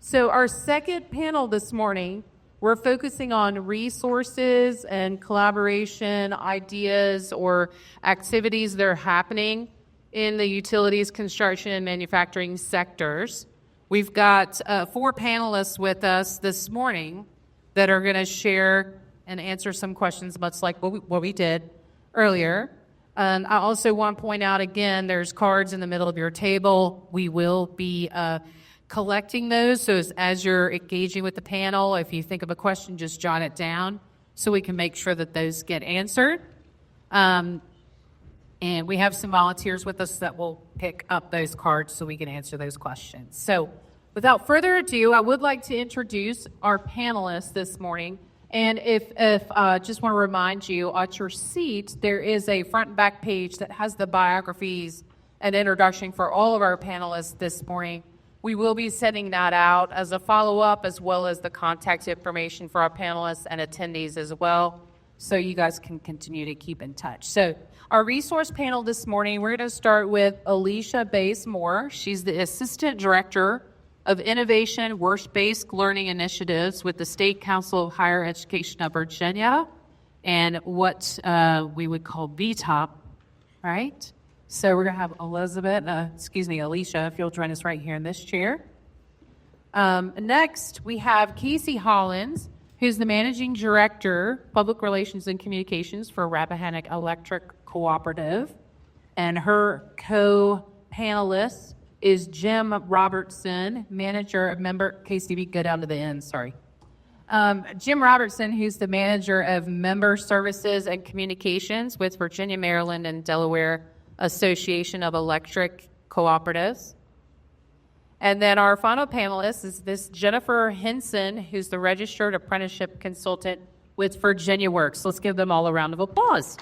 So our second panel this morning, we're focusing on resources and collaboration, ideas, or activities that are happening in the utilities, construction, and manufacturing sectors. We've got 4 panelists with us this morning that are going to share and answer some questions, much like what we did earlier. And I also want to point out again, there's cards in the middle of your table. We will be collecting those. So as you're engaging with the panel, if you think of a question, just jot it down so we can make sure that those get answered. And we have some volunteers with us that will pick up those cards so we can answer those questions. So without further ado, I would like to introduce our panelists this morning. And if just want to remind you, at your seat, there is a front and back page that has the biographies and introduction for all of our panelists this morning. We will be sending that out as a follow-up, as well as the contact information for our panelists and attendees as well, so you guys can continue to keep in touch. So our resource panel this morning, we're going to start with Alisha Bazemore. She's the Assistant Director of Innovation Work-Based Learning Initiatives with the State Council of Higher Education of Virginia, and what we would call VTOP, right? So we're going to have Alisha, if you'll join us right here in this chair. Next, we have Casey Hollins, who's the Managing Director, Public Relations and Communications for Rappahannock Electric Cooperative. And her co-panelist is Jim Robertson, Manager of Casey, go down to the end, sorry. Jim Robertson, who's the Manager of Member Services and Communications with Virginia, Maryland, and Delaware Association of Electric Cooperatives. And then our final panelist is this Jennifer Hynson, who's the Registered Apprenticeship Consultant with Virginia Works. Let's give them all a round of applause.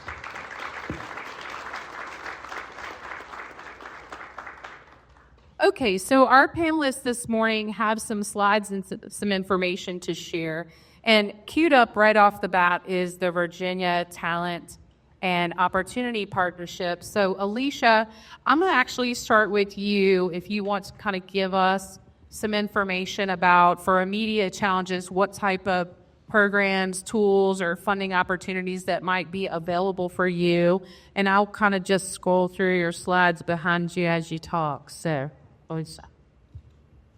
Okay, so our panelists this morning have some slides and some information to share. And queued up right off the bat is the Virginia Talent and Opportunity Partnership. So Alisha, I'm going to actually start with you if you want to kind of give us some information about, for immediate challenges, what type of programs, tools, or funding opportunities that might be available for you. And I'll kind of just scroll through your slides behind you as you talk. So, Alisha.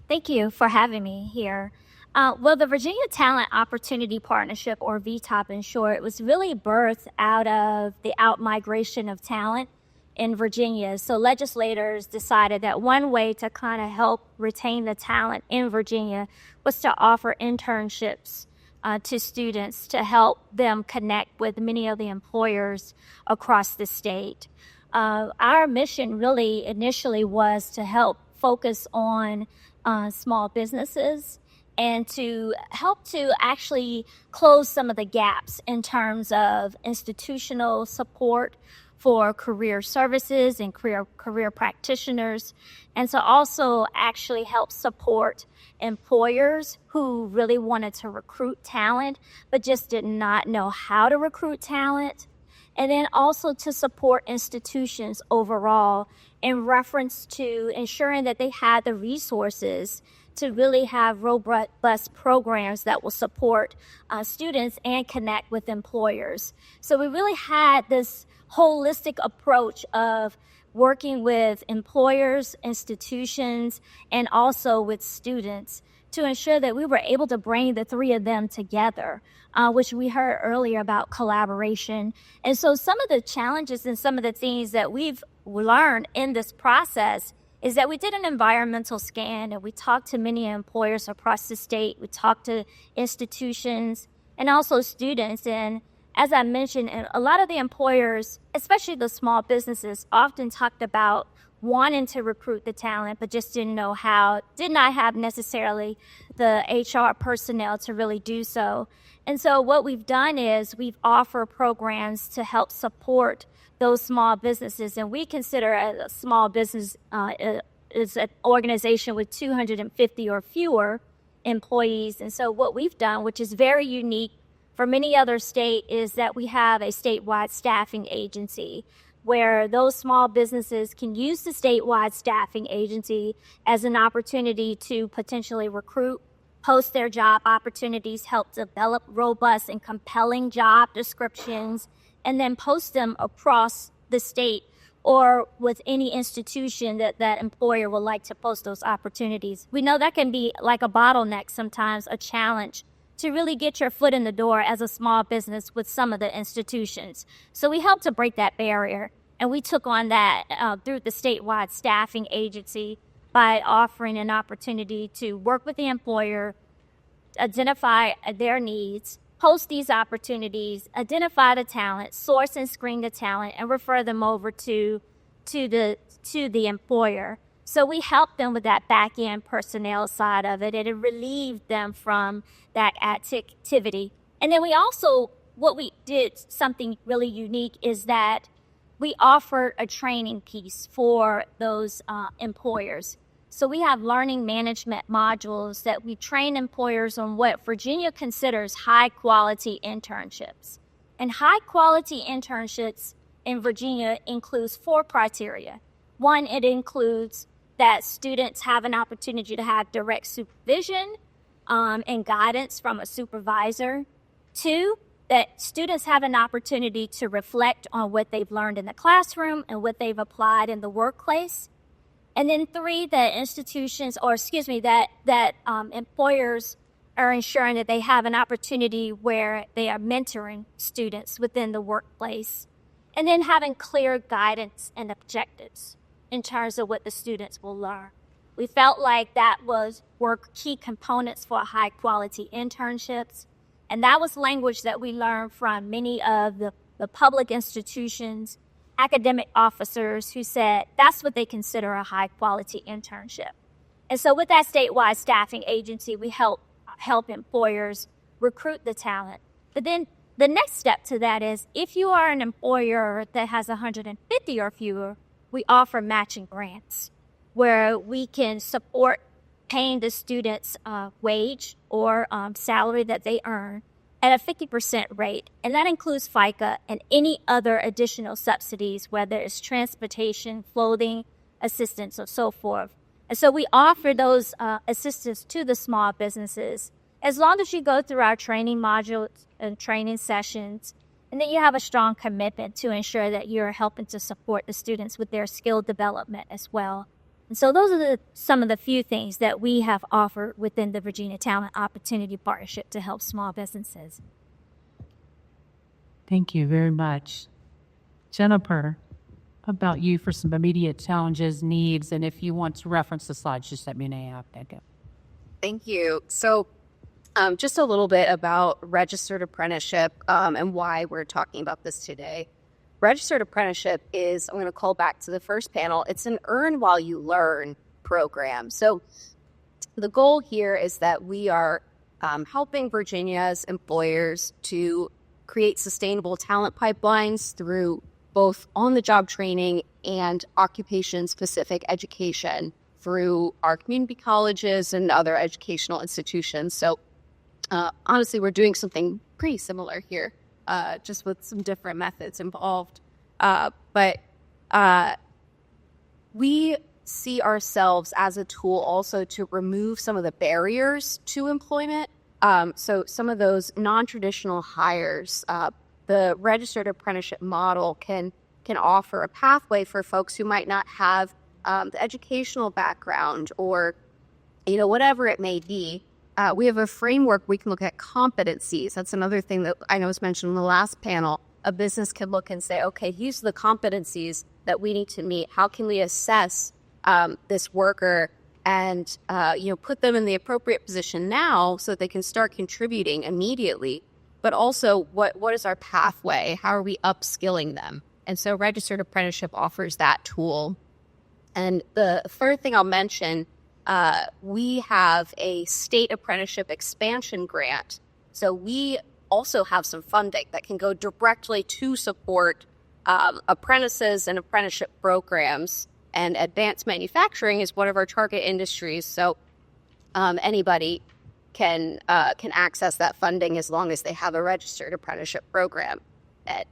Thank you for having me here. Well, the Virginia Talent Opportunity Partnership, or VTOP in short, was really birthed out of the out-migration of talent in Virginia. So legislators decided that one way to kind of help retain the talent in Virginia was to offer internships to students to help them connect with many of the employers across the state. Our mission really initially was to help focus on small businesses and to help to actually close some of the gaps in terms of institutional support for career services and career practitioners, and to also actually help support employers who really wanted to recruit talent but just did not know how to recruit talent, and then also to support institutions overall in reference to ensuring that they had the resources to really have robust programs that will support students and connect with employers. So we really had this holistic approach of working with employers, institutions, and also with students to ensure that we were able to bring the three of them together, which we heard earlier about collaboration. And so some of the challenges and some of the things that we've learned in this process is that we did an environmental scan and we talked to many employers across the state. We talked to institutions and also students. And as I mentioned, a lot of the employers, especially the small businesses, often talked about wanting to recruit the talent, but just didn't know how, did not have necessarily the HR personnel to really do so. And so what we've done is we've offered programs to help support those small businesses, and we consider a small business is an organization with 250 or fewer employees. And so what we've done, which is very unique for many other states, is that we have a statewide staffing agency where those small businesses can use the statewide staffing agency as an opportunity to potentially recruit, post their job opportunities, help develop robust and compelling job descriptions, and then post them across the state or with any institution that employer would like to post those opportunities. We know that can be like a bottleneck sometimes, a challenge to really get your foot in the door as a small business with some of the institutions. So we helped to break that barrier, and we took on that through the statewide staffing agency by offering an opportunity to work with the employer, identify their needs, post these opportunities, identify the talent, source and screen the talent, and refer them over to the employer. So we helped them with that back-end personnel side of it, and it relieved them from that activity. And then we also, what we did, something really unique, is that we offered a training piece for those employers. So we have learning management modules that we train employers on what Virginia considers high-quality internships. And high-quality internships in Virginia includes 4 criteria. 1, it includes that students have an opportunity to have direct supervision and guidance from a supervisor. 2, that students have an opportunity to reflect on what they've learned in the classroom and what they've applied in the workplace. And then 3, that employers are ensuring that they have an opportunity where they are mentoring students within the workplace. And then having clear guidance and objectives in terms of what the students will learn. We felt like were key components for high quality internships. And that was language that we learned from many of the public institutions, academic officers who said that's what they consider a high quality internship. And so with that statewide staffing agency, we help employers recruit the talent. But then the next step to that is if you are an employer that has 150 or fewer, we offer matching grants where we can support paying the students wage or salary that they earn at a 50% rate, and that includes FICA and any other additional subsidies, whether it's transportation, clothing, assistance, or so forth. And so we offer those assistance to the small businesses as long as you go through our training modules and training sessions, and then you have a strong commitment to ensure that you're helping to support the students with their skill development as well. And so those are some of the few things that we have offered within the Virginia Talent Opportunity Partnership to help small businesses. Thank you very much. Jennifer, how about you for some immediate challenges, needs, and if you want to reference the slides, just let me know. Thank you. So just a little bit about registered apprenticeship and why we're talking about this today. Registered apprenticeship is, I'm going to call back to the first panel, it's an earn while you learn program. So the goal here is that we are helping Virginia's employers to create sustainable talent pipelines through both on-the-job training and occupation-specific education through our community colleges and other educational institutions. So honestly, we're doing something pretty similar here. Just with some different methods involved. But we see ourselves as a tool also to remove some of the barriers to employment. So some of those non-traditional hires, the registered apprenticeship model can offer a pathway for folks who might not have the educational background or, whatever it may be. We have a framework we can look at competencies. That's another thing that I know was mentioned in the last panel. A business can look and say, okay, these are the competencies that we need to meet. How can we assess this worker and put them in the appropriate position now so that they can start contributing immediately? But also, what is our pathway? How are we upskilling them? And so registered apprenticeship offers that tool. And the third thing I'll mention, we have a state apprenticeship expansion grant. So we also have some funding that can go directly to support apprentices and apprenticeship programs. And advanced manufacturing is one of our target industries. So anybody can access that funding as long as they have a registered apprenticeship program. Ed.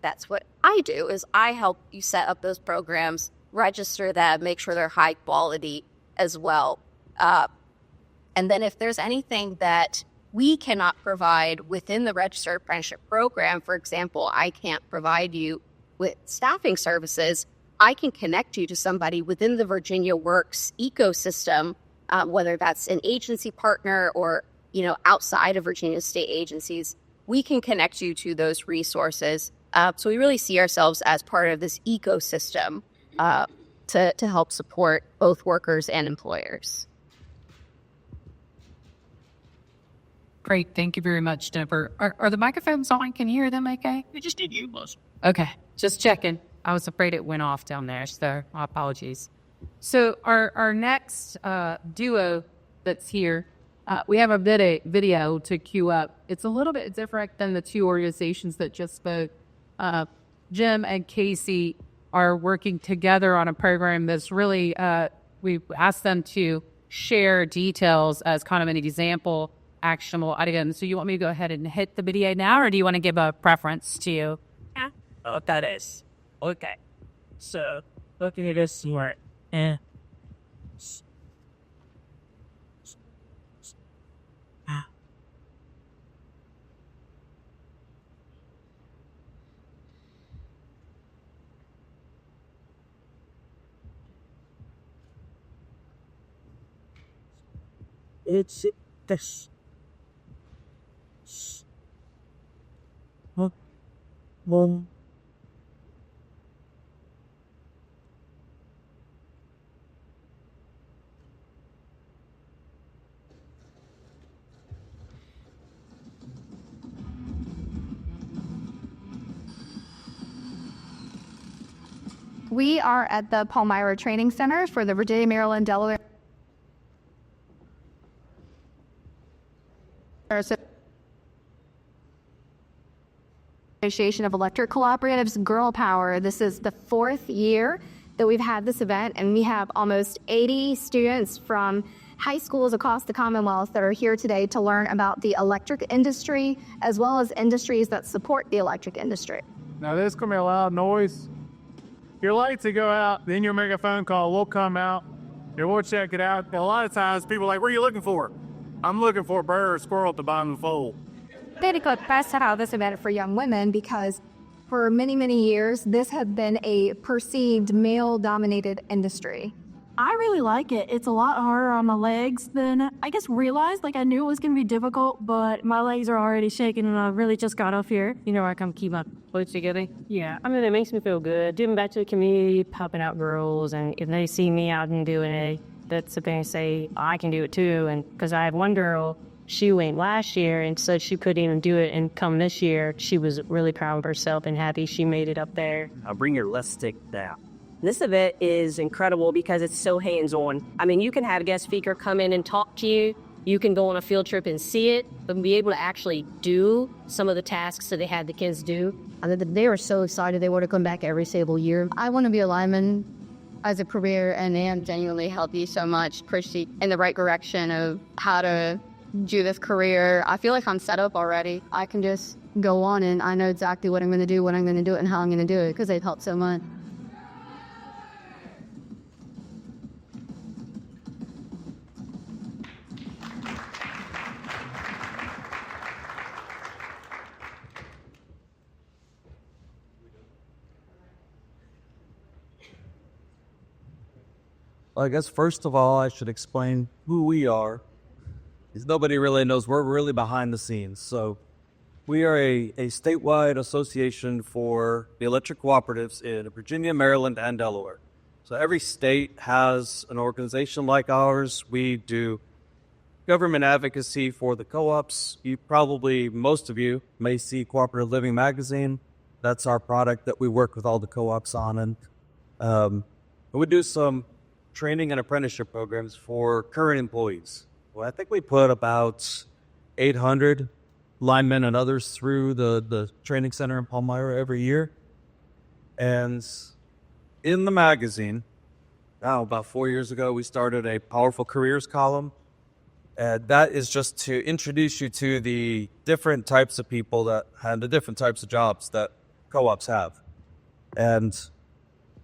that's what I do, is I help you set up those programs, register them, make sure they're high quality as well. And then if there's anything that we cannot provide within the Registered Apprenticeship Program, for example, I can't provide you with staffing services, I can connect you to somebody within the Virginia Works ecosystem, whether that's an agency partner or, outside of Virginia state agencies. We can connect you to those resources. So we really see ourselves as part of this ecosystem to help support both workers and employers. Great. Thank you very much, Jennifer. Are the microphones on? Can you hear them okay? We just did you, Buzz. Okay. Just checking. I was afraid it went off down there, so my apologies. So our next duo that's here, we have a video to queue up. It's a little bit different than the two organizations that just spoke. Jim and Casey are working together on a program that's really, we asked them to share details as kind of an example actionable items. So you want me to go ahead and hit the video now, or do you want to give a preference to? Yeah. Oh, that is. Okay. So, looking at this one. It's this. One. We are at the Palmyra Training Center for the Virginia, Maryland, Delaware Association of Electric Cooperatives Girl Power. This is the 4th year that we've had this event, and we have almost 80 students from high schools across the Commonwealth that are here today to learn about the electric industry, as well as industries that support the electric industry. Now this is going to be a loud noise. Your lights will go out, then you'll make a phone call, we'll come out, and we'll check it out. And a lot of times people are like, what are you looking for? I'm looking for a bird or a squirrel at the bottom of the fold. Basically, best set out this event for young women because for many, many years, this had been a perceived male-dominated industry. I really like it. It's a lot harder on my legs than I realized. I knew it was going to be difficult, but my legs are already shaking and I really just got off here. I can keep my clothes together. Yeah, it makes me feel good. Giving back to the community, helping out girls, and if they see me out and doing it, that's the thing to say, I can do it too. And because I have one girl, she went last year and said she couldn't even do it, and come this year, she was really proud of herself and happy she made it up there. I'll bring your left stick down. This event is incredible because it's so hands-on. You can have a guest speaker come in and talk to you. You can go on a field trip and see it, but be able to actually do some of the tasks that they had the kids do. They were so excited. They want to come back every single year. I want to be a lineman as a career, and they have genuinely helped you so much, push you in the right direction of how to do this career. I feel like I'm set up already. I can just go on and I know exactly what I'm going to do, when I'm going to do it, and how I'm going to do it because they've helped so much. Well, I guess first of all, I should explain who we are, because nobody really knows. We're really behind the scenes. So we are a statewide association for the electric cooperatives in Virginia, Maryland, and Delaware. So every state has an organization like ours. We do government advocacy for the co-ops. Most of you may see Cooperative Living Magazine. That's our product that we work with all the co-ops on. And we do some training and apprenticeship programs for current employees. Well, I think we put about 800 linemen and others through the training center in Palmyra every year. And in the magazine, about 4 years ago, we started a Powerful Careers column. And that is just to introduce you to the different types of people that have the different types of jobs that co-ops have. And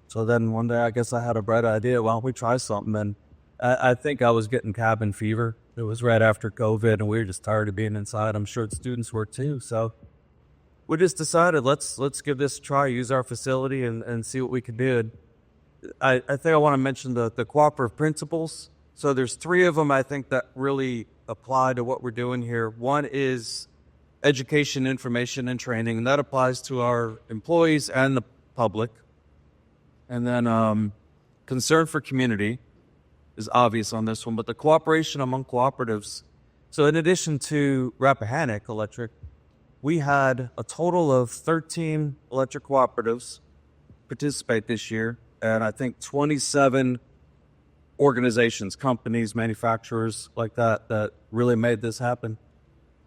so then one day I guess I had a bright idea, why don't we try something? And I think I was getting cabin fever. It was right after COVID, and we were just tired of being inside. I'm sure the students were too. So we just decided, let's give this a try, use our facility, and see what we can do. I think I want to mention the cooperative principles. So there's 3 of them, I think, that really apply to what we're doing here. One is education, information, and training, and that applies to our employees and the public. And then concern for community is obvious on this one, but the cooperation among cooperatives. So in addition to Rappahannock Electric, we had a total of 13 electric cooperatives participate this year, and I think 27 organizations, companies, manufacturers like that really made this happen.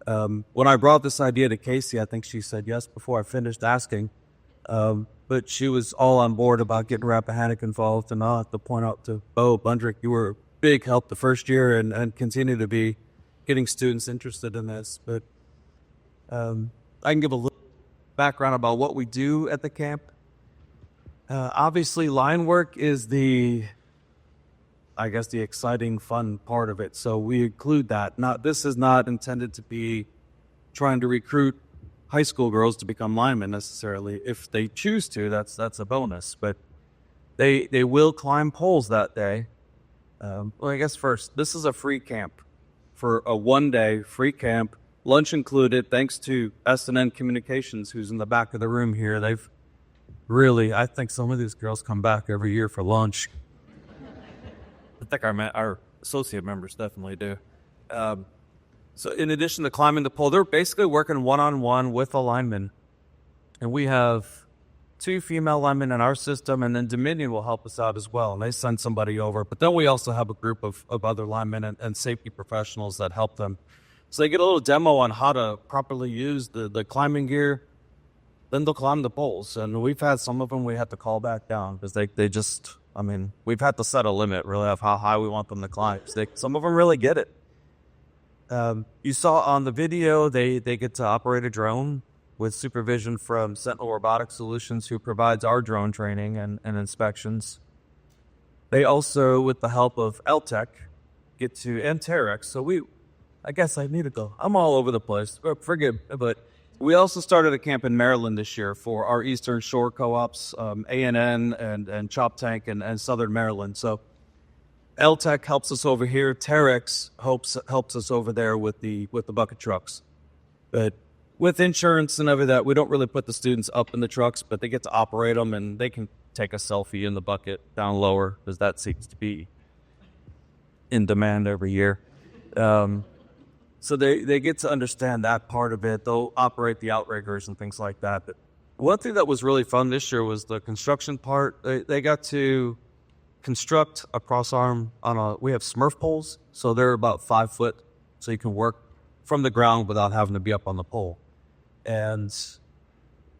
When I brought this idea to Casey, I think she said yes before I finished asking, but she was all on board about getting Rappahannock involved. And I'll have to point out to Bo Bundrick, you were a big help the first year and continue to be getting students interested in this. But I can give a little background about what we do at the camp. Obviously, line work is the exciting, fun part of it. So we include that. This is not intended to be trying to recruit high school girls to become linemen necessarily. If they choose to, that's a bonus. But they will climb poles that day. Well, I guess first, this is a free camp for a one-day free camp, lunch included. Thanks to S&N Communications, who's in the back of the room here. They've really, I think some of these girls come back every year for lunch. I think our associate members definitely do. So in addition to climbing the pole, they're basically working one-on-one with a lineman. And we have 2 female linemen in our system, and then Dominion will help us out as well. And they send somebody over. But then we also have a group of other linemen and safety professionals that help them. So they get a little demo on how to properly use the climbing gear. Then they'll climb the poles. And we've had some of them we had to call back down because they just... we've had to set a limit, really, of how high we want them to climb. Some of them really get it. You saw on the video, they get to operate a drone with supervision from Sentinel Robotic Solutions, who provides our drone training and inspections. They also, with the help of LTech, get to, and Terex. So I guess I need to go. I'm all over the place. Forgive, but we also started a camp in Maryland this year for our Eastern Shore co-ops, A&N and Chop Tank and Southern Maryland. So LTech helps us over here. Terex helps us over there with the bucket trucks. But with insurance and everything that, we don't really put the students up in the trucks, but they get to operate them, and they can take a selfie in the bucket down lower because that seems to be in demand every year. So they get to understand that part of it. They'll operate the outriggers and things like that. But one thing that was really fun this year was the construction part. They got to construct a crossarm we have Smurf poles, so they're about 5 foot, so you can work from the ground without having to be up on the pole. And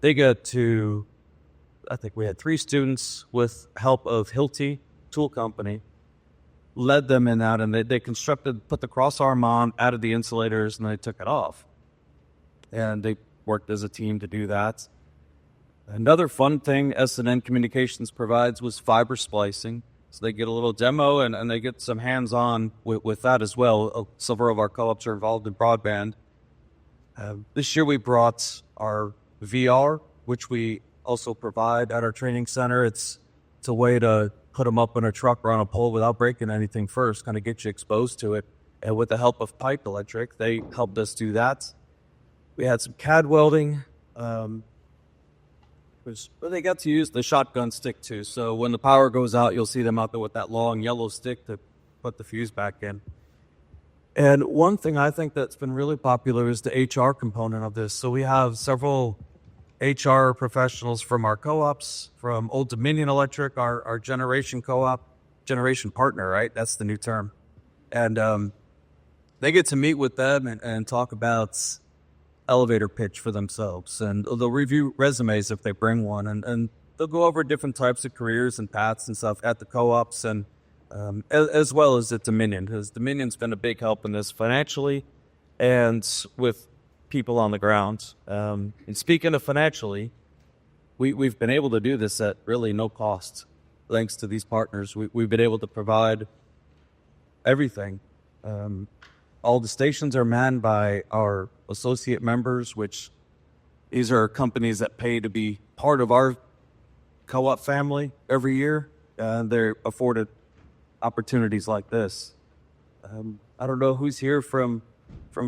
they got to, I think we had 3 students with help of Hilti Tool Company, led them in that, and they put the crossarm on, added the insulators, and they took it off. And they worked as a team to do that. Another fun thing S&N Communications provides was fiber splicing. So they get a little demo, and they get some hands-on with that as well. Several of our co-ops are involved in broadband. This year we brought our VR, which we also provide at our training center. It's a way to put them up in a truck or on a pole without breaking anything first, kind of get you exposed to it. And with the help of Pipe Electric, they helped us do that. We had some CAD welding. They got to use the shotgun stick too. So when the power goes out, you'll see them out there with that long yellow stick to put the fuse back in. And one thing I think that's been really popular is the HR component of this. So we have several HR professionals from our co-ops, from Old Dominion Electric, our generation co-op, generation partner, right? That's the new term. And they get to meet with them and talk about elevator pitch for themselves. And they'll review resumes if they bring one. And they'll go over different types of careers and paths and stuff at the co-ops and as well as at Dominion, because Dominion's been a big help in this financially and with people on the ground. And speaking of financially, we've been able to do this at really no cost, thanks to these partners. We've been able to provide everything. All the stations are manned by our associate members, which these are companies that pay to be part of our co-op family every year. They're afforded opportunities like this. I don't know who's here from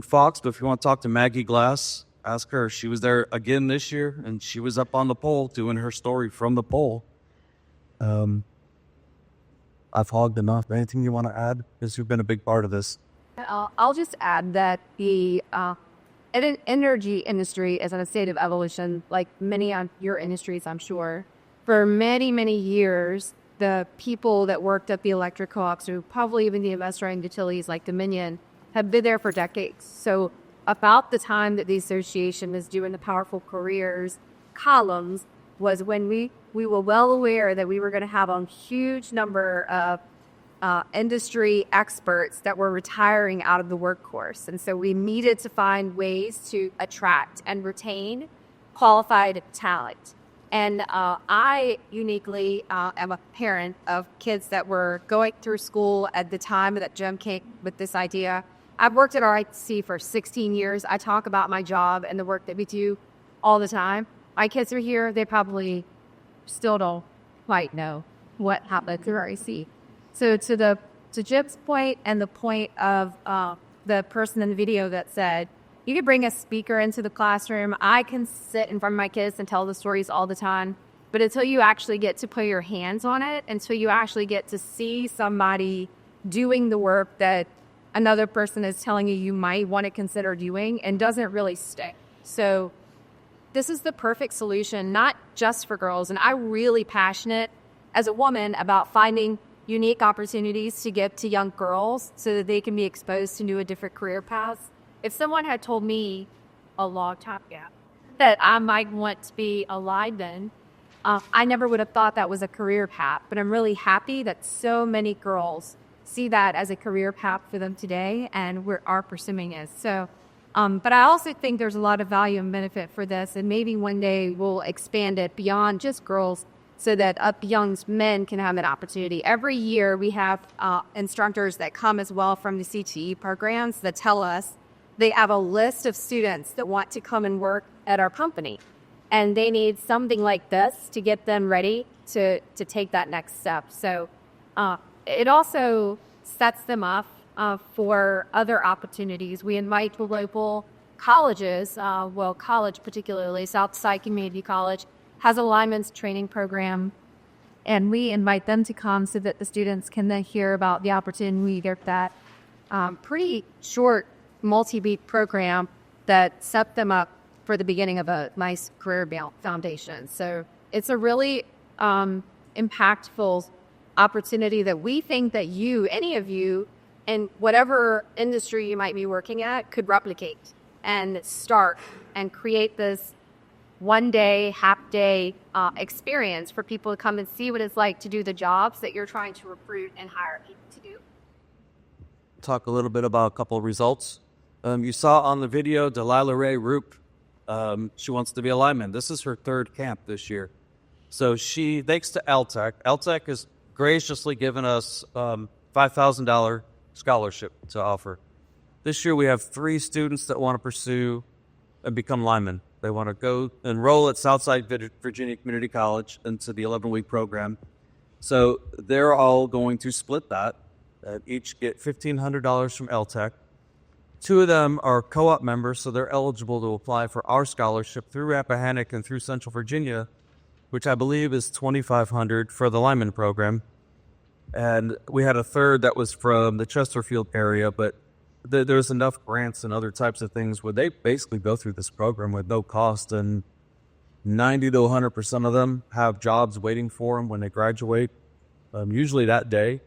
Fox, but if you want to talk to Maggie Glass, ask her. She was there again this year, and she was up on the pole doing her story from the pole. I've hogged enough. Anything you want to add? Because you've been a big part of this. I'll just add that the energy industry is in a state of evolution, like many of your industries, I'm sure. For many, many years, the people that worked at the electric co-ops, or probably even the investor-owned utilities like Dominion, have been there for decades. So about the time that the association was doing the Powerful Careers columns was when we were well aware that we were going to have a huge number of industry experts that were retiring out of the workforce. And so we needed to find ways to attract and retain qualified talent. And I uniquely am a parent of kids that were going through school at the time that Jim came with this idea. I've worked at RIC for 16 years. I talk about my job and the work that we do all the time. My kids are here. They probably still don't quite know what happened through RIC. So to Jim's point and the point of the person in the video that said, you could bring a speaker into the classroom. I can sit in front of my kids and tell the stories all the time. But until you actually get to put your hands on it, until you actually get to see somebody doing the work that another person is telling you might want to consider doing, and doesn't really stick. So this is the perfect solution, not just for girls. And I'm really passionate as a woman about finding unique opportunities to give to young girls so that they can be exposed to new and different career paths. If someone had told me a long time ago that I might want to be a lineman, I never would have thought that was a career path. But I'm really happy that so many girls see that as a career path for them today, and are pursuing it. So, but I also think there's a lot of value and benefit for this, and maybe one day we'll expand it beyond just girls so that young men can have an opportunity. Every year we have instructors that come as well from the CTE programs that tell us they have a list of students that want to come and work at our company. And they need something like this to get them ready to take that next step. So it also sets them up for other opportunities. We invite the local colleges, college particularly, Southside Community College, has a lineman's training program. And we invite them to come so that the students can then hear about the opportunity to get that pretty short multi-week program that set them up for the beginning of a nice career foundation. So it's a really impactful opportunity that we think that any of you, in whatever industry you might be working at, could replicate and start and create this one-day, half-day experience for people to come and see what it's like to do the jobs that you're trying to recruit and hire people to do. Talk a little bit about a couple of results. You saw on the video Delilah Ray Roop. She wants to be a lineman. This is her third camp this year. So thanks to LTEC has graciously given us $5,000 scholarship to offer. This year we have 3 students that want to pursue and become linemen. They want to go enroll at Southside Virginia Community College into the 11-week program. So they're all going to split that, each get $1,500 from LTEC. 2 of them are co-op members, so they're eligible to apply for our scholarship through Rappahannock and through Central Virginia, which I believe is $2,500 for the lineman program. And we had a third that was from the Chesterfield area, but there's enough grants and other types of things where they basically go through this program with no cost, and 90 to 100% of them have jobs waiting for them when they graduate. Usually that day,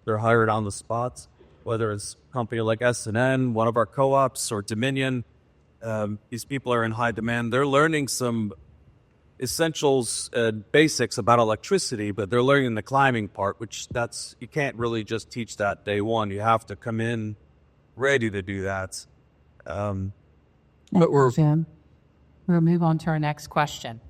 they're hired on the spot, whether it's a company like S&N, one of our co-ops, or Dominion. These people are in high demand. They're learning some essentials and basics about electricity, but they're learning the climbing part, which you can't really just teach that day one. You have to come in ready to do that. But we'll move on to our next question.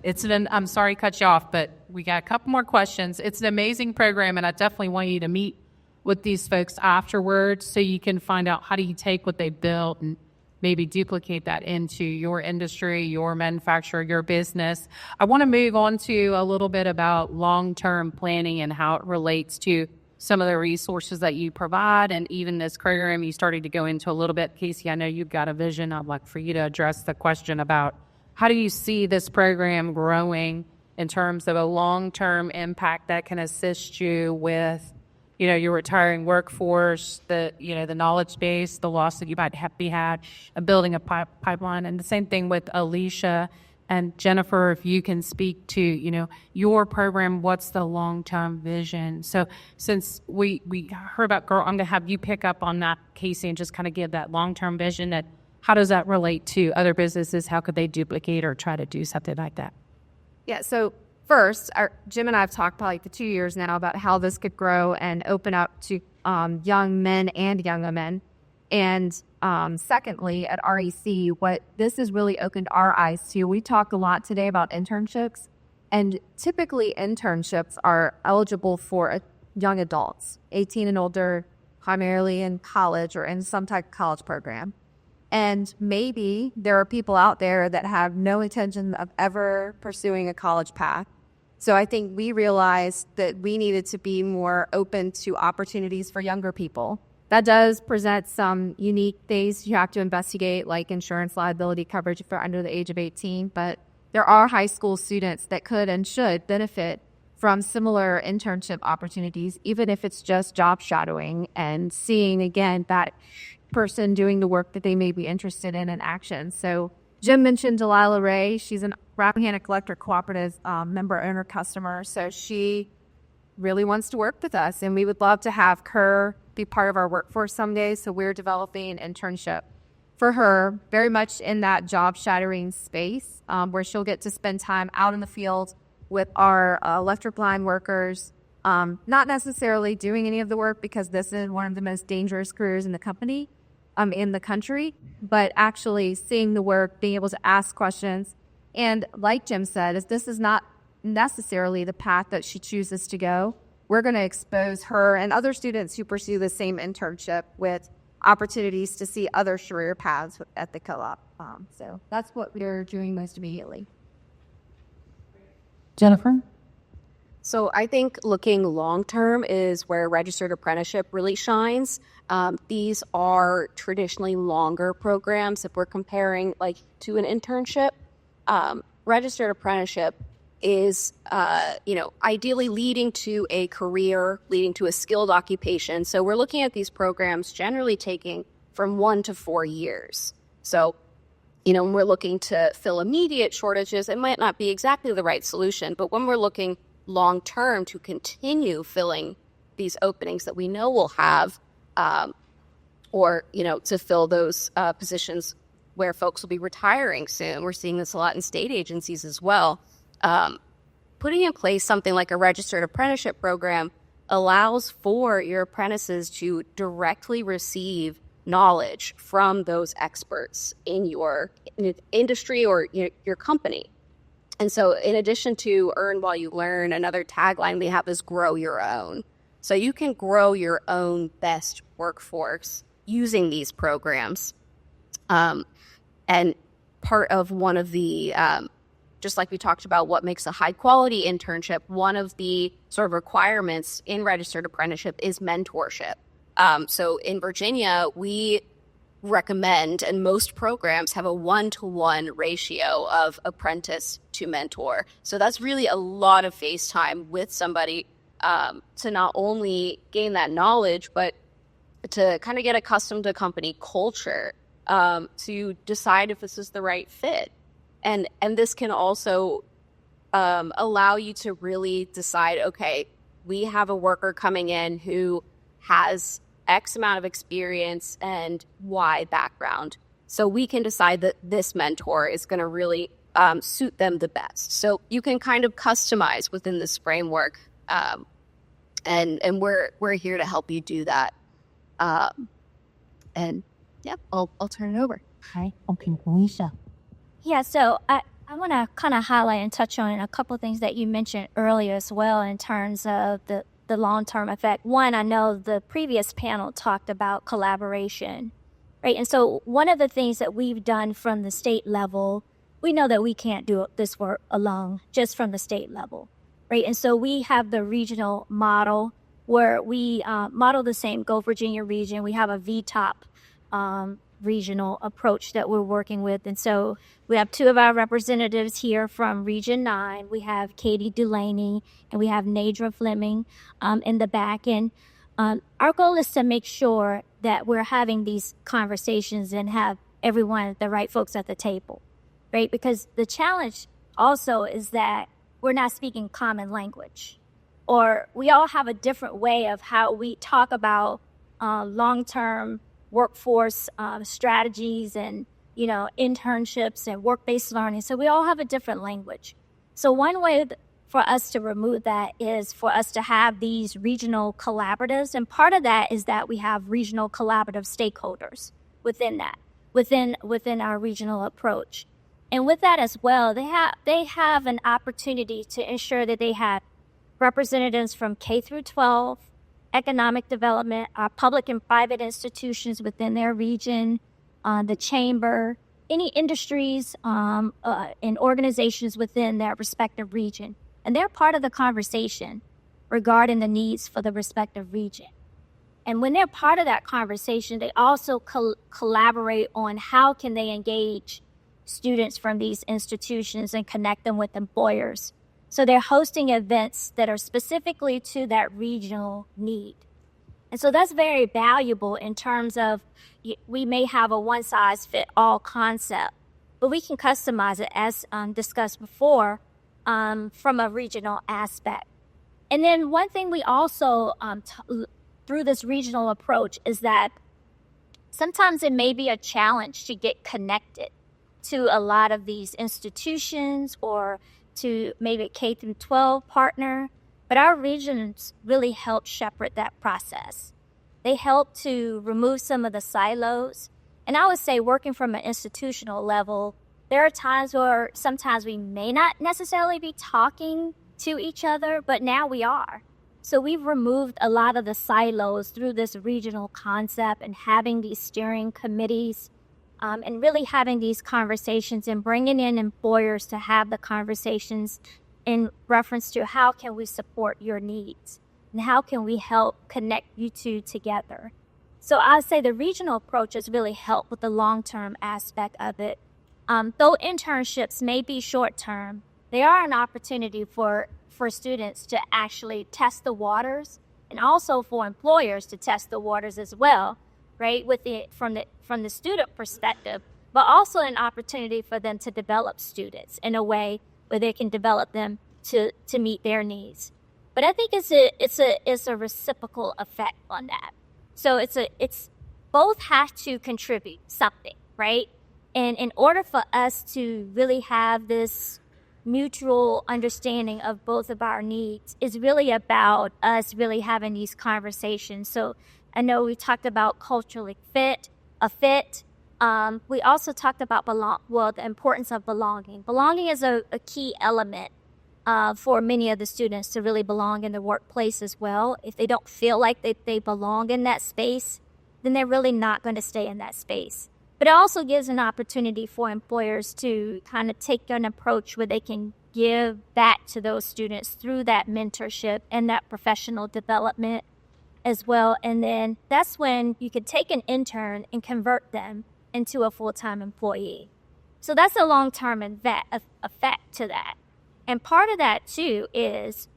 I'm sorry to cut you off, but we got a couple more questions. It's an amazing program, and I definitely want you to meet with these folks afterwards so you can find out how do you take what they built and maybe duplicate that into your industry, your manufacturer, your business. I want to move on to a little bit about long-term planning and how it relates to some of the resources that you provide, and even this program you started to go into a little bit. Casey, I know you've got a vision. I'd like for you to address the question about how do you see this program growing in terms of a long-term impact that can assist you with, your retiring workforce, the knowledge base, the loss that you might have had, and building a pipeline. And the same thing with Alisha and Jennifer, if you can speak to, your program, what's the long-term vision? So since we heard about Girl, I'm going to have you pick up on that, Casey, and just kind of give that long-term vision. That how does that relate to other businesses? How could they duplicate or try to do something like that? Yeah, so first, Jim and I have talked probably the 2 years now about how this could grow and open up to young men and young women. And secondly, at REC, what this has really opened our eyes to, we talked a lot today about internships, and typically internships are eligible for young adults, 18 and older, primarily in college or in some type of college program. And maybe there are people out there that have no intention of ever pursuing a college path. So I think we realized that we needed to be more open to opportunities for younger people. That does present some unique things you have to investigate, like insurance liability coverage if they're under the age of 18. But there are high school students that could and should benefit from similar internship opportunities, even if it's just job shadowing and seeing, again, that person doing the work that they may be interested in action. So Jim mentioned Delilah Ray. She's a Rappahannock Electric Cooperative member owner customer. So she really wants to work with us, and we would love to have her be part of our workforce someday. So we're developing an internship for her, very much in that job shadowing space, where she'll get to spend time out in the field with our electric line workers, not necessarily doing any of the work, because this is one of the most dangerous careers in the company, in the country, but actually seeing the work, being able to ask questions. And like Jim said, if this is not necessarily the path that she chooses to go, we're going to expose her and other students who pursue the same internship with opportunities to see other career paths at the co-op. So that's what we're doing most immediately. Jennifer? So I think looking long-term is where registered apprenticeship really shines. These are traditionally longer programs. If we're comparing to an internship, registered apprenticeship is, ideally leading to a career, leading to a skilled occupation. So we're looking at these programs generally taking from 1 to 4 years. So, when we're looking to fill immediate shortages, it might not be exactly the right solution. But when we're looking long-term to continue filling these openings that we know we'll have, or, to fill those positions where folks will be retiring soon. We're seeing this a lot in state agencies as well. Putting in place something like a registered apprenticeship program allows for your apprentices to directly receive knowledge from those experts in your industry or your company. And so in addition to earn while you learn, another tagline we have is grow your own. So you can grow your own best workforce using these programs. And part of one of the, just like we talked about what makes a high quality internship, one of the sort of requirements in registered apprenticeship is mentorship. So in Virginia, we recommend, and most programs have a 1-to-1 ratio of apprentice to mentor. So that's really a lot of face time with somebody to not only gain that knowledge, but to kind of get accustomed to company culture, to decide if this is the right fit. And this can also allow you to really decide, okay, we have a worker coming in who has X amount of experience and Y background. So we can decide that this mentor is going to really suit them the best. So you can kind of customize within this framework. And we're here to help you do that. And yeah, I'll turn it over. Hi, okay, Louisa. Yeah, so I I want to kind of highlight and touch on a couple of things that you mentioned earlier as well in terms of the long-term effect. One, I know the previous panel talked about collaboration, right? And so one of the things that we've done from the state level, we know that we can't do this work alone, just from the state level, right? And so we have the regional model where we model the same Go Virginia region. We have a VTOP regional approach that we're working with. And so we have two of our representatives here from Region 9. We have Katie Delaney and we have Nadra Fleming in the back. And our goal is to make sure that we're having these conversations and have everyone, the right folks at the table, right? Because the challenge also is that we're not speaking common language, or we all have a different way of how we talk about long-term workforce strategies and, internships and work-based learning. So we all have a different language. So one way for us to remove that is for us to have these regional collaboratives. And part of that is that we have regional collaborative stakeholders within that, within our regional approach. And with that as well, they have an opportunity to ensure that they have representatives from K through 12, economic development, our public and private institutions within their region, the chamber, any industries and organizations within their respective region. And they're part of the conversation regarding the needs for the respective region. And when they're part of that conversation, they also collaborate on how can they engage students from these institutions and connect them with employers. So they're hosting events that are specifically to that regional need. And so that's very valuable in terms of we may have a one-size-fit-all concept, but we can customize it as discussed before from a regional aspect. And then one thing we also, through this regional approach, is that sometimes it may be a challenge to get connected to a lot of these institutions or to maybe a K through 12 partner, but our regions really help shepherd that process. They help to remove some of the silos. And I would say working from an institutional level, there are times where sometimes we may not necessarily be talking to each other, but now we are. So we've removed a lot of the silos through this regional concept and having these steering committees and really having these conversations and bringing in employers to have the conversations in reference to how can we support your needs and how can we help connect you two together. So I'd say the regional approaches really help with the long-term aspect of it. Though internships may be short-term, they are an opportunity for students to actually test the waters and also for employers to test the waters as well, right, with it from the student perspective, but also an opportunity for them to develop students in a way where they can develop them to meet their needs. But I think it's a reciprocal effect on that. So it's both have to contribute something, right? And in order for us to really have this mutual understanding of both of our needs is really about us really having these conversations. So I know we talked about culturally fit. We also talked about the importance of belonging. Belonging is a key element for many of the students to really belong in the workplace as well. If they don't feel like they belong in that space, then they're really not going to stay in that space. But it also gives an opportunity for employers to kind of take an approach where they can give back to those students through that mentorship and that professional development as well. And then that's when you could take an intern and convert them into a full-time employee. So that's a long-term effect to that. And part of that, too, is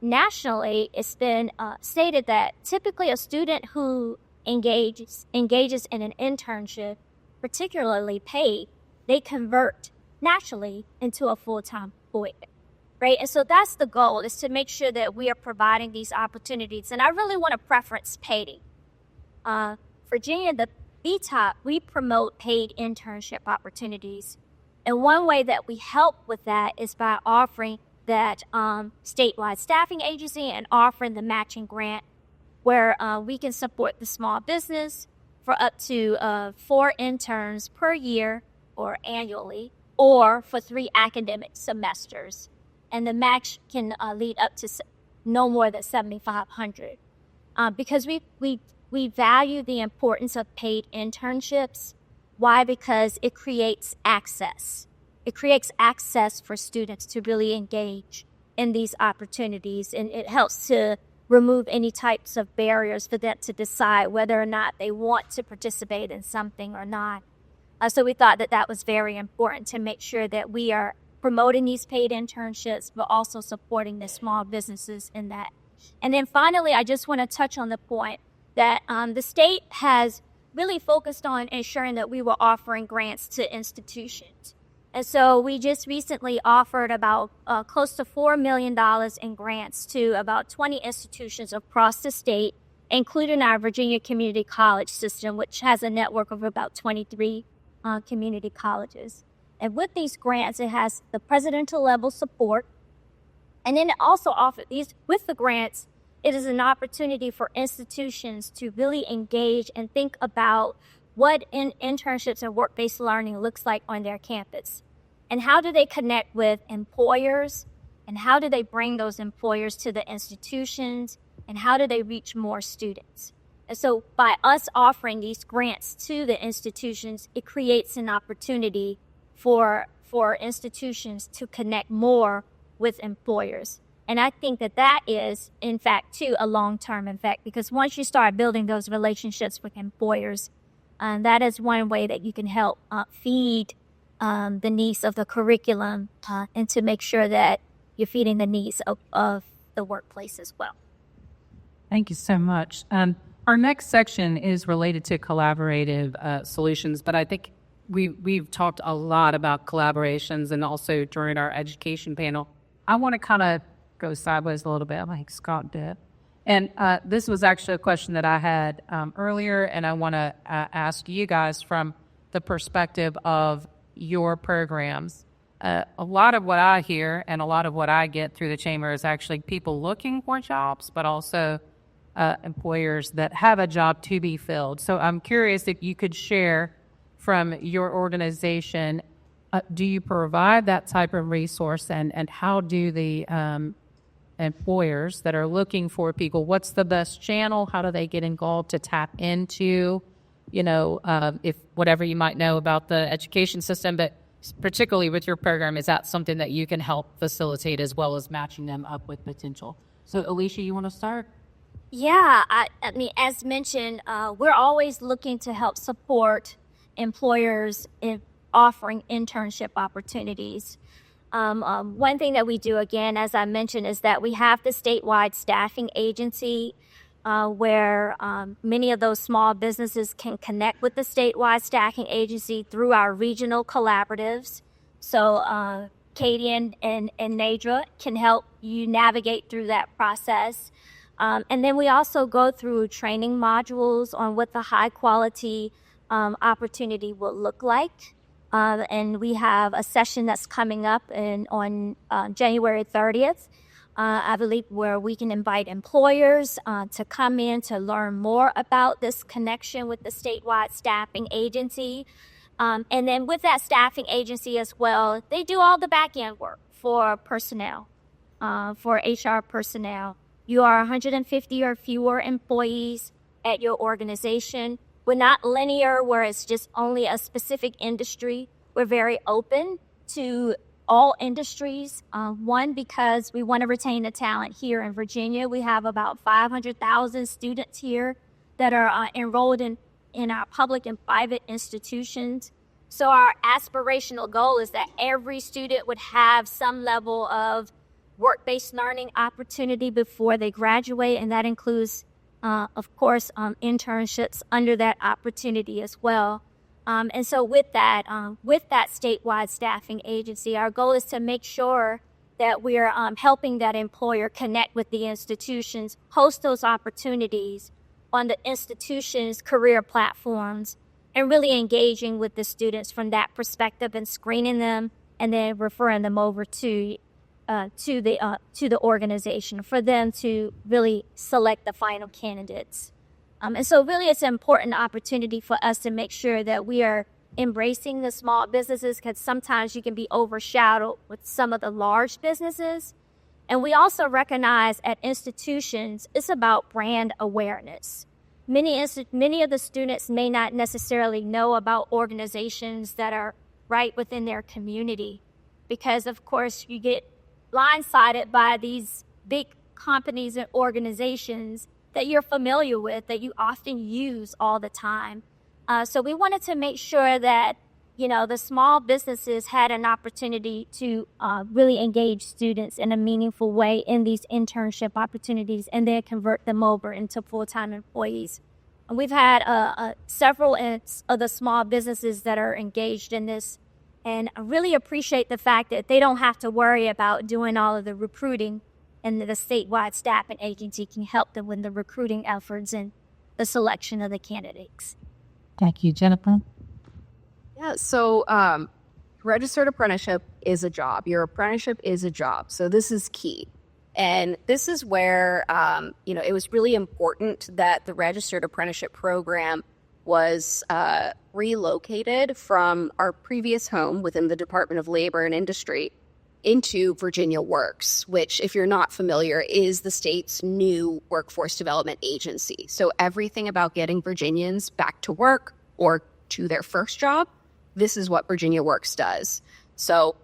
nationally it's been stated that typically a student who engages in an internship, particularly paid, they convert naturally into a full-time employee, right? And so that's the goal, is to make sure that we are providing these opportunities. And I really want to preference paid. Virginia, the VTOP, we promote paid internship opportunities. And one way that we help with that is by offering that statewide staffing agency and offering the matching grant where we can support the small business for up to 4 interns per year or annually or for 3 academic semesters. And the max can lead up to no more than 7,500. Because we value the importance of paid internships. Why? Because it creates access. It creates access for students to really engage in these opportunities, and it helps to remove any types of barriers for them to decide whether or not they want to participate in something or not. So we thought that that was very important to make sure that we are promoting these paid internships, but also supporting the small businesses in that. And then finally, I just want to touch on the point that the state has really focused on ensuring that we were offering grants to institutions. And so we just recently offered about close to $4 million in grants to about 20 institutions across the state, including our Virginia Community College system, which has a network of about 23 community colleges. And with these grants, it has the presidential level support. And then it also offers these, with the grants, it is an opportunity for institutions to really engage and think about what internships and work-based learning looks like on their campus. And how do they connect with employers? And how do they bring those employers to the institutions? And how do they reach more students? And so by us offering these grants to the institutions, it creates an opportunity for institutions to connect more with employers. And I think that that is, in fact, too, a long-term effect, because once you start building those relationships with employers, that is one way that you can help feed the needs of the curriculum and to make sure that you're feeding the needs of the workplace as well. Thank you so much. Our next section is related to collaborative solutions, but I think we've talked a lot about collaborations and also during our education panel. I want to kind of go sideways a little bit, like Scott did. And this was actually a question that I had earlier, and I want to ask you guys from the perspective of your programs. A lot of what I hear and a lot of what I get through the chamber is actually people looking for jobs, but also employers that have a job to be filled. So I'm curious if you could share from your organization, do you provide that type of resource, and how do the employers that are looking for people, what's the best channel? How do they get involved to tap into, if whatever you might know about the education system, but particularly with your program, is that something that you can help facilitate as well as matching them up with potential? So Alisha, you want to start? Yeah, I mean, as mentioned, we're always looking to help support employers in offering internship opportunities. One thing that we do, again, as I mentioned, is that we have the statewide staffing agency where many of those small businesses can connect with the statewide staffing agency through our regional collaboratives. So Katie and Nadra can help you navigate through that process. And then we also go through training modules on what the high quality opportunity will look like. And we have a session that's coming up on January 30th, I believe, where we can invite employers to come in to learn more about this connection with the statewide staffing agency. And then with that staffing agency as well, they do all the back end work for personnel, for HR personnel. You are 150 or fewer employees at your organization. We're not linear where it's just only a specific industry. We're very open to all industries. One, because we want to retain the talent here in Virginia. We have about 500,000 students here that are enrolled in our public and private institutions. So our aspirational goal is that every student would have some level of work-based learning opportunity before they graduate, and that includes of course, internships under that opportunity as well. And so with that statewide staffing agency, our goal is to make sure that we're helping that employer connect with the institutions, host those opportunities on the institution's career platforms, and really engaging with the students from that perspective and screening them and then referring them over to the organization for them to really select the final candidates. And so really it's an important opportunity for us to make sure that we are embracing the small businesses because sometimes you can be overshadowed with some of the large businesses. And we also recognize at institutions, it's about brand awareness. Many of the students may not necessarily know about organizations that are right within their community because, of course, you get blindsided by these big companies and organizations that you're familiar with, that you often use all the time. So we wanted to make sure that, the small businesses had an opportunity to really engage students in a meaningful way in these internship opportunities and then convert them over into full-time employees. And we've had several of the small businesses that are engaged in this, and I really appreciate the fact that they don't have to worry about doing all of the recruiting, and the statewide staffing agency can help them with the recruiting efforts and the selection of the candidates. Thank you, Jennifer. Yeah, so registered apprenticeship is a job. Your apprenticeship is a job. So this is key. And this is where, it was really important that the registered apprenticeship program was relocated from our previous home within the Department of Labor and Industry into Virginia Works, which, if you're not familiar, is the state's new workforce development agency. So everything about getting Virginians back to work or to their first job, this is what Virginia Works does. So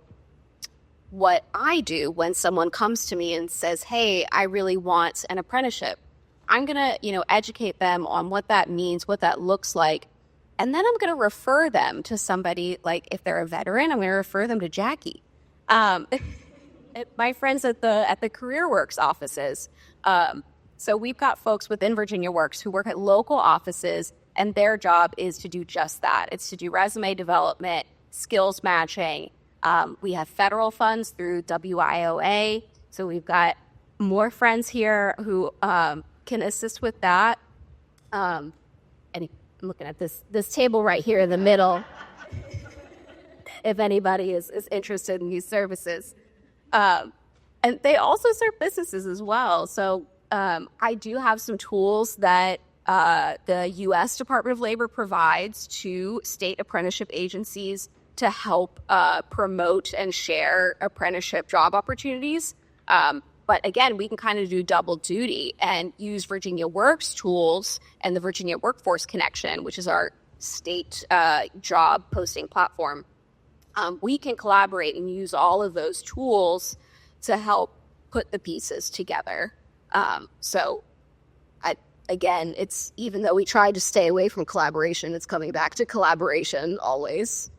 what I do when someone comes to me and says, hey, I really want an apprenticeship, I'm going to, educate them on what that means, what that looks like. And then I'm going to refer them to somebody, like if they're a veteran, I'm going to refer them to Jackie. My friends at the CareerWorks offices. So we've got folks within Virginia Works who work at local offices, and their job is to do just that. It's to do resume development, skills matching. We have federal funds through WIOA. So we've got more friends here who can assist with that. And I'm looking at this table right here in the middle, if anybody is interested in these services. And they also serve businesses as well. So I do have some tools that the U.S. Department of Labor provides to state apprenticeship agencies to help promote and share apprenticeship job opportunities. But again, we can kind of do double duty and use Virginia Works tools and the Virginia Workforce Connection, which is our state job posting platform. We can collaborate and use all of those tools to help put the pieces together. Again, it's, even though we try to stay away from collaboration, it's coming back to collaboration always.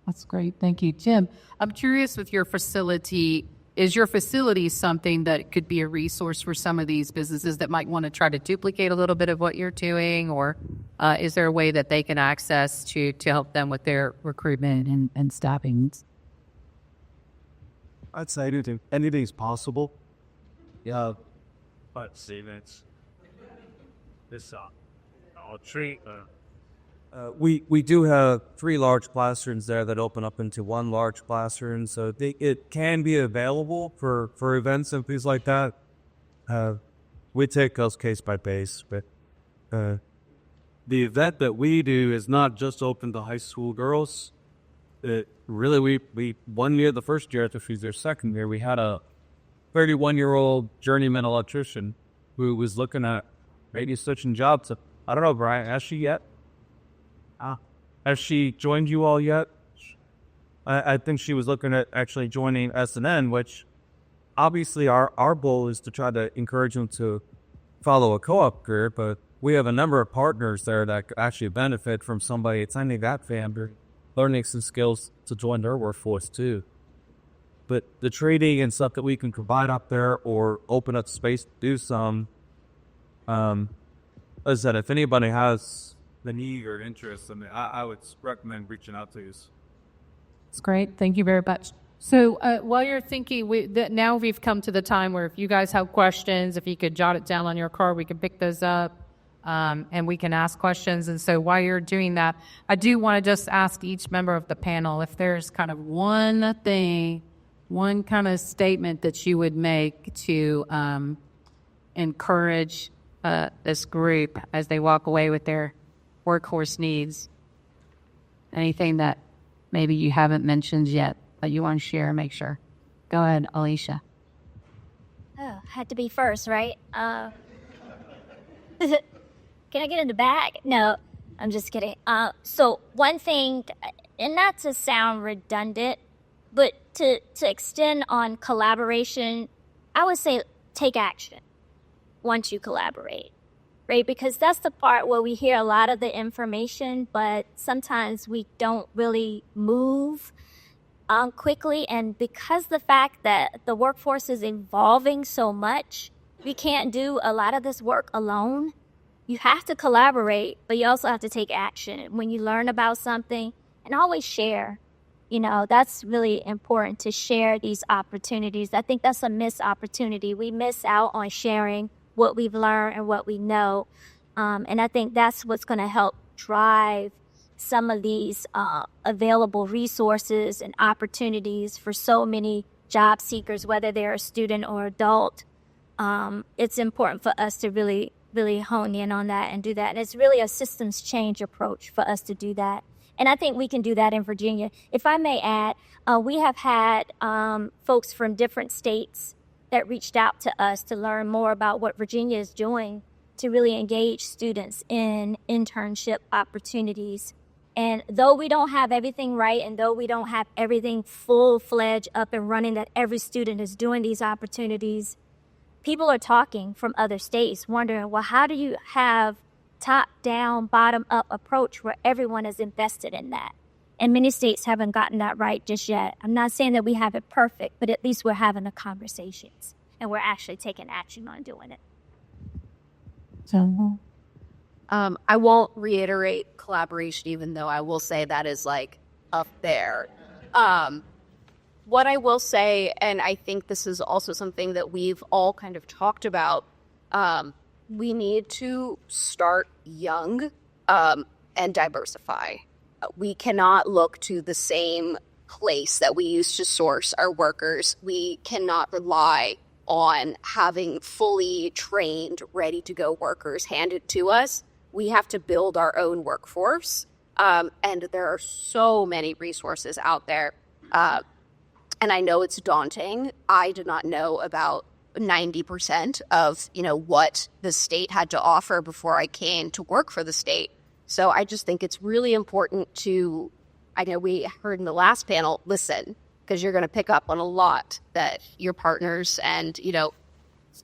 That's great. Thank you, Jim. I'm curious with your facility, is your facility something that could be a resource for some of these businesses that might want to try to duplicate a little bit of what you're doing? Or is there a way that they can access to help them with their recruitment and staffing? I'd say anything's possible. Yeah. Let's see, this tree. We do have 3 large classrooms there that open up into one large classroom, so it can be available for events and things like that. We take those case by case, but the event that we do is not just open to high school girls. We 1 year, the first year after she's their second year, we had a 31-year-old journeyman electrician who was looking at maybe switching jobs. I don't know, Brian, has she yet? Has she joined you all yet? I think she was looking at actually joining SNN, which obviously our goal is to try to encourage them to follow a co-op career, but we have a number of partners there that actually benefit from somebody attending that family, learning some skills to join their workforce too. But the training and stuff that we can provide up there or open up space to do some, as I said, if anybody has the need or interest, I would recommend reaching out to you. That's great. Thank you very much. So while you're thinking, now we've come to the time where if you guys have questions, if you could jot it down on your card, we can pick those up and we can ask questions. And so while you're doing that, I do want to just ask each member of the panel if there's kind of one thing, one kind of statement that you would make to encourage this group as they walk away with their workhorse needs. Anything that maybe you haven't mentioned yet that you want to share, make sure. Go ahead, Alisha. Oh, had to be first, right? Can I get in the back? No, I'm just kidding. So one thing, and not to sound redundant, but to extend on collaboration, I would say take action once you collaborate, right? Because that's the part where we hear a lot of the information, but sometimes we don't really move quickly. And because the fact that the workforce is evolving so much, we can't do a lot of this work alone. You have to collaborate, but you also have to take action when you learn about something, and always share. That's really important, to share these opportunities. I think that's a missed opportunity. We miss out on sharing what we've learned and what we know. And I think that's what's going to help drive some of these available resources and opportunities for so many job seekers, whether they're a student or adult. It's important for us to really, really hone in on that and do that. And it's really a systems change approach for us to do that. And I think we can do that in Virginia. If I may add, we have had folks from different states that reached out to us to learn more about what Virginia is doing to really engage students in internship opportunities. And though we don't have everything right, and though we don't have everything full-fledged up and running, that every student is doing these opportunities, people are talking from other states, wondering, well, how do you have top-down, bottom-up approach where everyone is invested in that? And many states haven't gotten that right just yet. I'm not saying that we have it perfect, but at least we're having the conversations, and we're actually taking action on doing it. So, I won't reiterate collaboration, even though I will say that is like up there. What I will say, and I think this is also something that we've all kind of talked about, we need to start young and diversify. We cannot look to the same place that we used to source our workers. We cannot rely on having fully trained, ready to go workers handed to us. We have to build our own workforce. And there are so many resources out there. And I know it's daunting. I did not know about 90% of, what the state had to offer before I came to work for the state. So I just think it's really important to, I know we heard in the last panel, listen, because you're going to pick up on a lot that your partners and,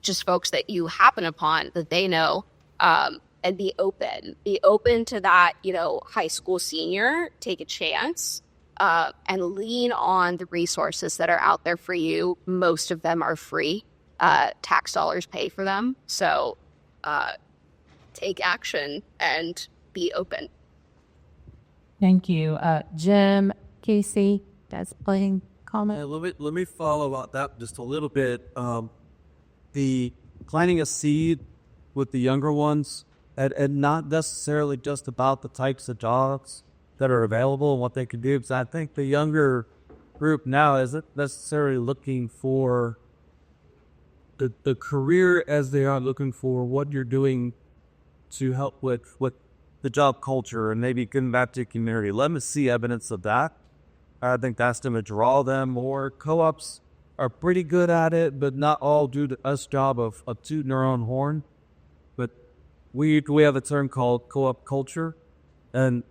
just folks that you happen upon that they know, and be open to that, high school senior, take a chance, and lean on the resources that are out there for you. Most of them are free. Tax dollars pay for them. So take action and be open. thank you. Jim, Casey, that's playing comment. Let me follow up that just a little bit. The planting a seed with the younger ones, and not necessarily just about the types of jobs that are available and what they can do, because I think the younger group now isn't necessarily looking for the career as they are looking for what you're doing to help with the job culture and maybe getting back to the community. Let me see evidence of that. I think that's going to draw them more. Co-ops are pretty good at it, but not all do the us job of tooting our own horn. But we have a term called co-op culture, and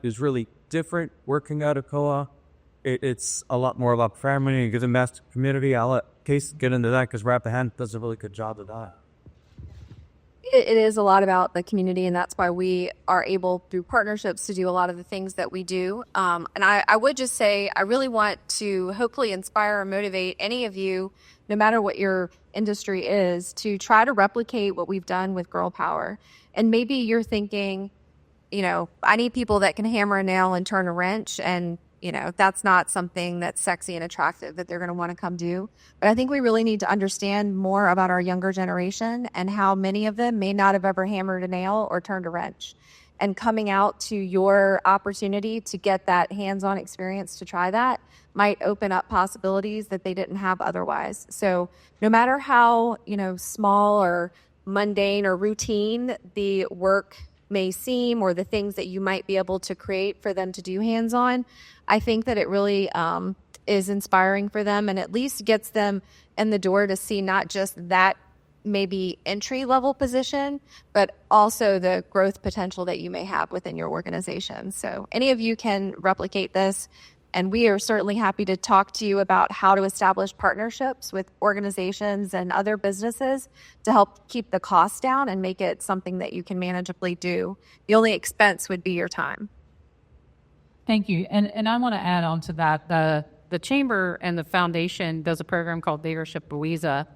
is really different working at a co-op. It's a lot more about family and giving back to the community. I'll let Case get into that because Rappahannock does a really good job of that. It is a lot about the community, and that's why we are able, through partnerships, to do a lot of the things that we do. And I would just say, I really want to hopefully inspire or motivate any of you, no matter what your industry is, to try to replicate what we've done with Girl Power. And maybe you're thinking, I need people that can hammer a nail and turn a wrench, and that's not something that's sexy and attractive that they're going to want to come do. But I think we really need to understand more about our younger generation and how many of them may not have ever hammered a nail or turned a wrench. And coming out to your opportunity to get that hands-on experience to try that might open up possibilities that they didn't have otherwise. So no matter how, small or mundane or routine the work may seem or the things that you might be able to create for them to do hands-on, I think that it really is inspiring for them and at least gets them in the door to see not just that maybe entry-level position, but also the growth potential that you may have within your organization. So any of you can replicate this, and we are certainly happy to talk to you about how to establish partnerships with organizations and other businesses to help keep the costs down and make it something that you can manageably do. The only expense would be your time. Thank you. And I want to add on to that. The Chamber and the Foundation does a program called Leadership Louisa.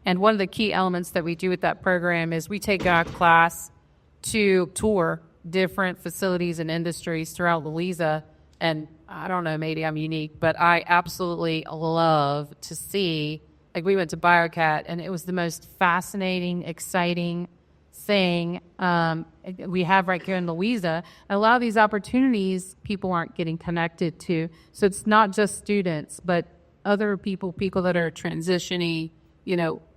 And one of the key elements that we do with that program is we take a class to tour different facilities and industries throughout Louisa. And I don't know, maybe I'm unique, but I absolutely love to see, like we went to BioCat, and it was the most fascinating, exciting thing we have right here in Louisa. A lot of these opportunities people aren't getting connected to. So it's not just students, but other people that are transitioning,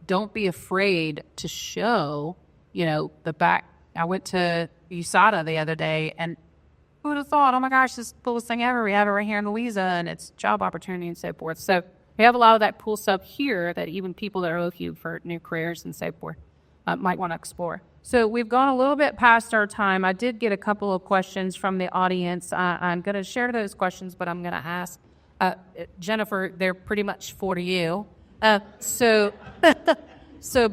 don't be afraid to show, the back. I went to USADA the other day, and who would have thought, oh my gosh, this is the coolest thing ever. We have it right here in Louisa, and it's job opportunity and so forth. So we have a lot of that cool stuff here that even people that are looking for new careers and so forth might want to explore. So we've gone a little bit past our time. I did get a couple of questions from the audience. I'm going to share those questions, but I'm going to ask Jennifer, they're pretty much for you. So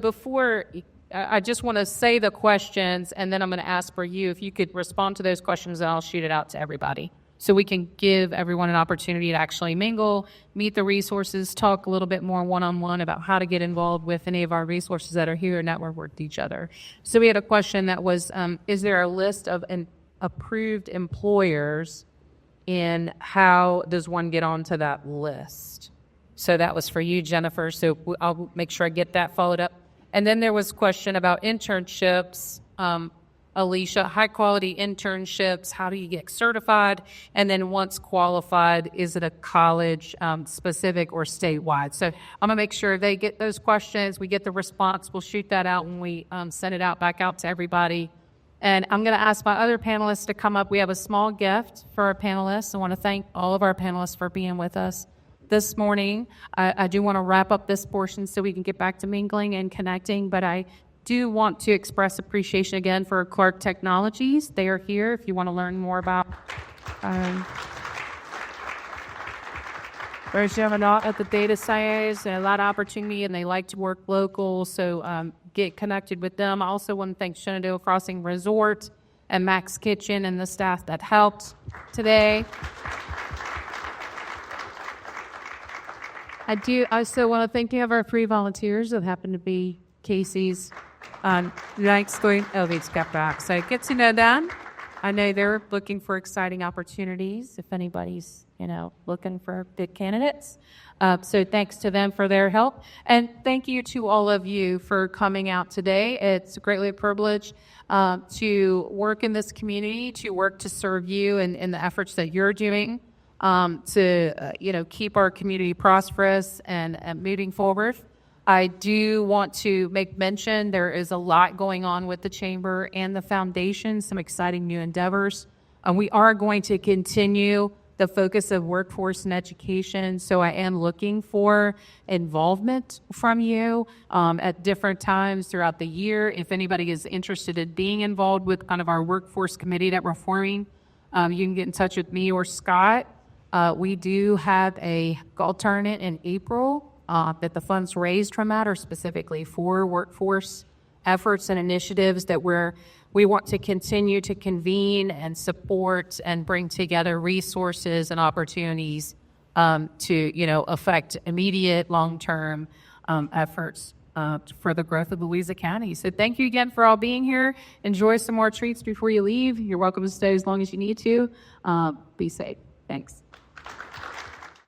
before, I just want to say the questions, and then I'm going to ask for you if you could respond to those questions, and I'll shoot it out to everybody. So we can give everyone an opportunity to actually mingle, meet the resources, talk a little bit more one-on-one about how to get involved with any of our resources that are here and network with each other. So we had a question that was, is there a list of approved employers, and how does one get onto that list? So that was for you, Jennifer. So I'll make sure I get that followed up. And then there was a question about internships. Alisha, high-quality internships, how do you get certified? And then once qualified, is it a college-specific or statewide? So I'm going to make sure they get those questions. We get the response. We'll shoot that out when we send it back out to everybody. And I'm going to ask my other panelists to come up. We have a small gift for our panelists. I want to thank all of our panelists for being with us this morning. I do want to wrap up this portion so we can get back to mingling and connecting, but I do want to express appreciation again for Clark Technologies. They are here if you want to learn more about there's a lot at the data science and a lot of opportunity, and they like to work local, so get connected with them. I also want to thank Shenandoah Crossing Resort and Max Kitchen and the staff that helped today. I do also want to thank you of our 3 volunteers that happen to be Casey's next going. Oh, they've got back. So get to know them. I know they're looking for exciting opportunities if anybody's, looking for good candidates. So thanks to them for their help. And thank you to all of you for coming out today. It's greatly a privilege to work in this community, to work to serve you and the efforts that you're doing. To keep our community prosperous and moving forward. I do want to make mention there is a lot going on with the Chamber and the Foundation, some exciting new endeavors. We are going to continue the focus of workforce and education, so I am looking for involvement from you at different times throughout the year. If anybody is interested in being involved with kind of our workforce committee that we're forming, you can get in touch with me or Scott. We do have a golf tournament in April that the funds raised from that are specifically for workforce efforts and initiatives that we want to continue to convene and support and bring together resources and opportunities to affect immediate long-term efforts for the growth of Louisa County. So thank you again for all being here. Enjoy some more treats before you leave. You're welcome to stay as long as you need to. Be safe. Thanks.